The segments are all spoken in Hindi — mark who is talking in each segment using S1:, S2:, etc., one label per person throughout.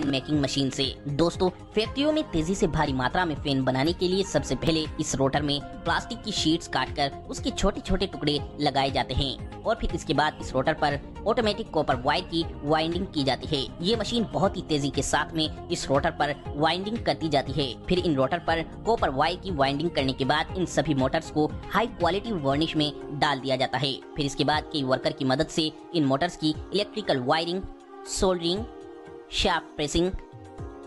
S1: फैन मेकिंग मशीन से। दोस्तों, फैक्ट्रियों में तेजी से भारी मात्रा में फैन बनाने के लिए सबसे पहले इस रोटर में प्लास्टिक की शीट्स काटकर उसके छोटे छोटे टुकड़े लगाए जाते हैं और फिर इसके बाद इस रोटर पर ऑटोमेटिक कॉपर वायर की वाइंडिंग की जाती है। ये मशीन बहुत ही तेजी के साथ में इस रोटर पर वाइंडिंग करती जाती है। फिर इन रोटर पर कॉपर वायर की वाइंडिंग करने के बाद इन सभी मोटर्स को हाई क्वालिटी वर्निश में डाल दिया जाता है। फिर इसके बाद कई वर्कर की मदद से इन मोटर्स की electrical wiring, soldering, shaft pressing,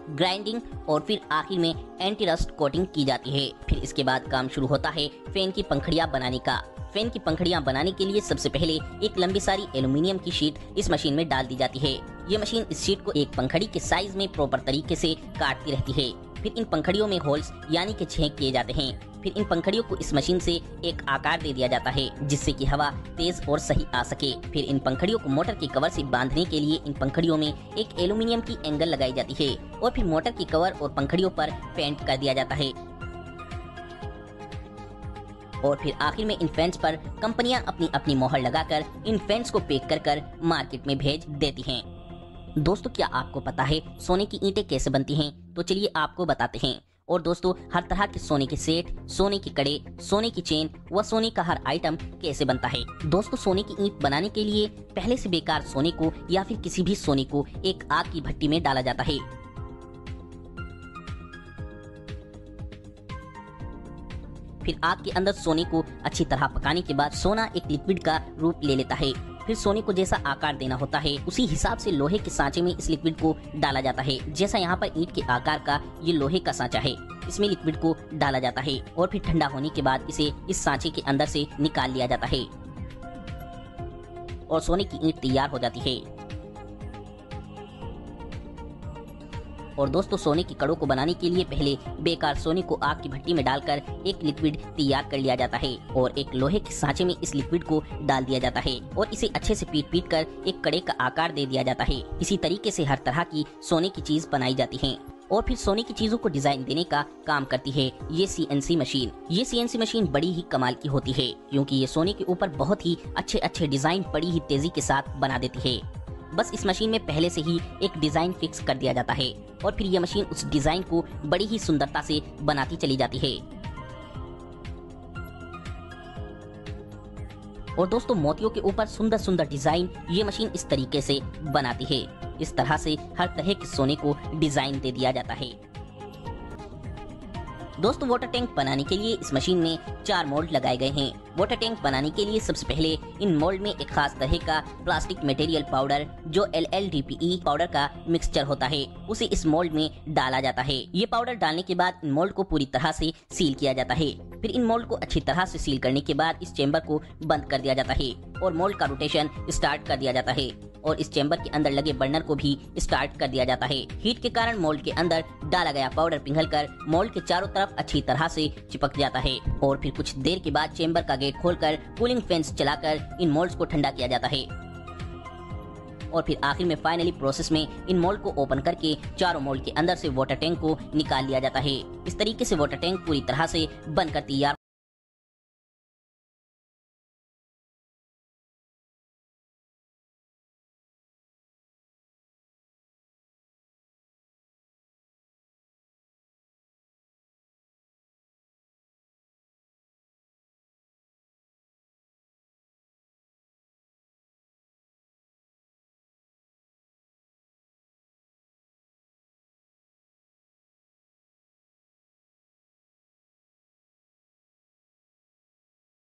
S1: grinding और फिर आखिर में एंटी रस्ट कोटिंग की जाती है। फिर इसके बाद काम शुरू होता है फैन की पंखड़ियां बनाने का। फैन की पंखड़ियां बनाने के लिए सबसे पहले एक लंबी सारी एल्युमिनियम की शीट इस मशीन में डाल दी जाती है। ये मशीन इस शीट को एक पंखड़ी के साइज में प्रॉपर तरीके से काटती रहती है। फिर इन पंखड़ियों में होल्स यानी कि छेद किए जाते हैं। फिर इन पंखड़ियों को इस मशीन से एक आकार दे दिया जाता है जिससे कि हवा तेज और सही आ सके। फिर इन पंखड़ियों को मोटर के कवर से बांधने के लिए इन पंखड़ियों में एक एल्युमिनियम की एंगल लगाई जाती है और फिर मोटर के कवर और पंखड़ियों पर पेंट कर दिया जाता है। और फिर आखिर में इन फैंस पर कंपनियां अपनी अपनी मोहर लगाकर इन फैंस को पैक कर मार्केट में भेज देती हैं। दोस्तों, क्या आपको पता है सोने की ईंटें कैसे बनती हैं? तो चलिए आपको बताते हैं। और दोस्तों, हर तरह के सोने के सेट, सोने की कड़े, सोने की चेन व सोने का हर आइटम कैसे बनता है। दोस्तों, सोने की ईंट बनाने के लिए पहले से बेकार सोने को या फिर किसी भी सोने को एक आग की भट्टी में डाला जाता है। फिर आग के अंदर सोने को अच्छी तरह पकाने के बाद सोना एक लिक्विड का रूप ले लेता है। फिर सोने को जैसा आकार देना होता है उसी हिसाब से लोहे के सांचे में इस लिक्विड को डाला जाता है। जैसा यहाँ पर ईंट के आकार का ये लोहे का सांचा है, इसमें लिक्विड को डाला जाता है और फिर ठंडा होने के बाद इसे इस सांचे के अंदर से निकाल लिया जाता है और सोने की ईंट तैयार हो जाती है। और दोस्तों, सोने की कड़ों को बनाने के लिए पहले बेकार सोने को आग की भट्टी में डालकर एक लिक्विड तैयार कर लिया जाता है और एक लोहे के सांचे में इस लिक्विड को डाल दिया जाता है और इसे अच्छे से पीट कर एक कड़े का आकार दे दिया जाता है। इसी तरीके से हर तरह की सोने की चीज बनाई जाती है और फिर सोने की चीजों को डिजाइन देने का काम करती है ये सीएनसी मशीन। ये सीएनसी मशीन बड़ी ही कमाल की होती है क्योंकि ये सोने के ऊपर बहुत ही अच्छे अच्छे डिजाइन बड़ी ही तेजी के साथ बना देती है। बस इस मशीन में पहले से ही एक डिजाइन फिक्स कर दिया जाता है और फिर यह मशीन उस डिजाइन को बड़ी ही सुंदरता से बनाती चली जाती है। और दोस्तों, मोतियों के ऊपर सुंदर सुंदर डिजाइन ये मशीन इस तरीके से बनाती है। इस तरह से हर तरह के सोने को डिजाइन दे दिया जाता है। दोस्तों, वाटर टैंक बनाने के लिए इस मशीन में 4 मोल्ड लगाए गए हैं। वाटर टैंक बनाने के लिए सबसे पहले इन मोल्ड में एक खास तरह का प्लास्टिक मटेरियल पाउडर जो LLDPE पाउडर का मिक्सचर होता है उसे इस मोल्ड में डाला जाता है। ये पाउडर डालने के बाद इन मोल्ड को पूरी तरह से सील किया जाता है। फिर इन मोल्ड को अच्छी तरह से सील करने के बाद इस चेंबर को बंद कर दिया जाता है और मोल्ड का रोटेशन स्टार्ट कर दिया जाता है और इस चेंबर के अंदर लगे बर्नर को भी स्टार्ट कर दिया जाता है। हीट के कारण मोल्ड के अंदर डाला गया पाउडर पिघलकर मोल्ड के चारों तरफ अच्छी तरह से चिपक जाता है और फिर कुछ देर के बाद चेंबर का गेट खोलकर कूलिंग फैंस चलाकर इन मोल्ड्स को ठंडा किया जाता है और फिर आखिर में फाइनली प्रोसेस में इन मोल्ड को ओपन करके चारों मोल्ड के अंदर से वाटर टैंक को निकाल लिया जाता है। इस तरीके से वाटर टैंक पूरी तरह से बनकर तैयार